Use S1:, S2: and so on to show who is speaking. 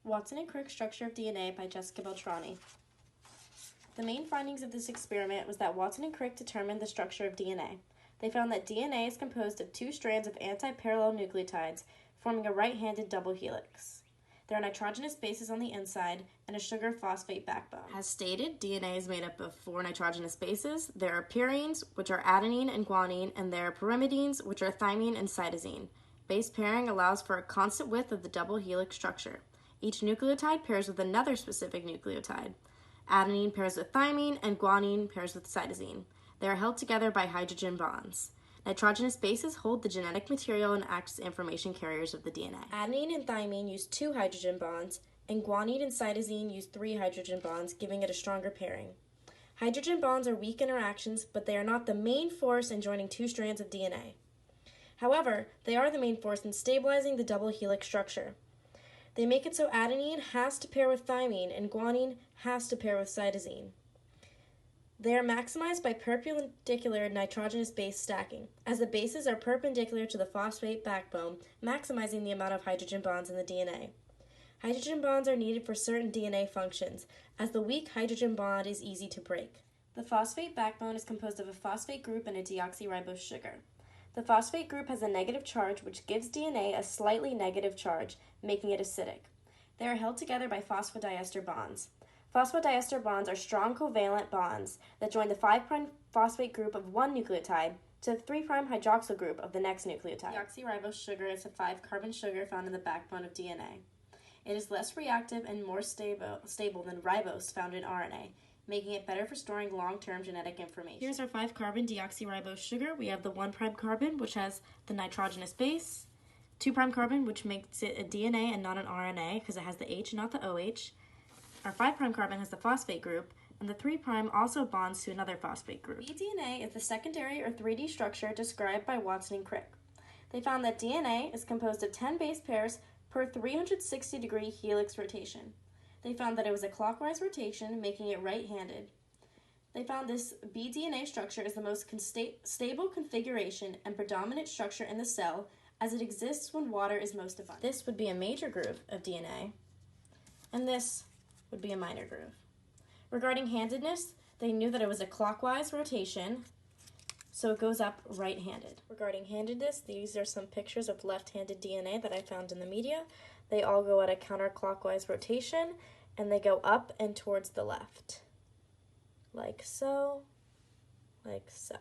S1: Watson and Crick Structure of DNA by Jessica Beltrami. The main findings of this experiment was that Watson and Crick determined the structure of DNA. They found that DNA is composed of two strands of anti-parallel nucleotides forming a right-handed double helix. There are nitrogenous bases on the inside and a sugar-phosphate backbone. As stated, DNA is made up of 4 nitrogenous bases. There are purines, which are adenine and guanine, and there are pyrimidines, which are thymine and cytosine. Base pairing allows for a constant width of the double helix structure. Each nucleotide pairs with another specific nucleotide. Adenine pairs with thymine, and guanine pairs with cytosine. They are held together by hydrogen bonds. Nitrogenous bases hold the genetic material and act as information carriers of the DNA. Adenine and thymine use 2 hydrogen bonds, and guanine and cytosine use 3 hydrogen bonds, giving it a stronger pairing. Hydrogen bonds are weak interactions, but they are not the main force in joining 2 strands of DNA. However, they are the main force in stabilizing the double helix structure. They make it so adenine has to pair with thymine and guanine has to pair with cytosine. They are maximized by perpendicular nitrogenous base stacking, as the bases are perpendicular to the phosphate backbone, maximizing the amount of hydrogen bonds in the DNA. Hydrogen bonds are needed for certain DNA functions, as the weak hydrogen bond is easy to break. The phosphate backbone is composed of a phosphate group and a deoxyribose sugar. The phosphate group has a negative charge, which gives DNA a slightly negative charge, making it acidic. They are held together by phosphodiester bonds. Phosphodiester bonds are strong covalent bonds that join the 5' phosphate group of one nucleotide to the 3' hydroxyl group of the next nucleotide. Deoxyribose sugar is a 5-carbon sugar found in the backbone of DNA. It is less reactive and more stable than ribose found in RNA, making it better for storing long-term genetic information. Here's our 5-carbon deoxyribose sugar. We have the 1' carbon, which has the nitrogenous base, 2' carbon, which makes it a DNA and not an RNA because it has the H and not the OH. Our 5' carbon has the phosphate group, and the 3' also bonds to another phosphate group. BDNA is the secondary or 3D structure described by Watson and Crick. They found that DNA is composed of 10 base pairs per 360-degree helix rotation. They found that it was a clockwise rotation, making it right-handed. They found this BDNA structure is the most stable configuration and predominant structure in the cell, as it exists when water is most abundant. This would be a major groove of DNA, and this would be a minor groove. Regarding handedness, they knew that it was a clockwise rotation, so it goes up right-handed. Regarding handedness, these are some pictures of left-handed DNA that I found in the media. They all go at a counterclockwise rotation, and they go up and towards the left, like so, like so.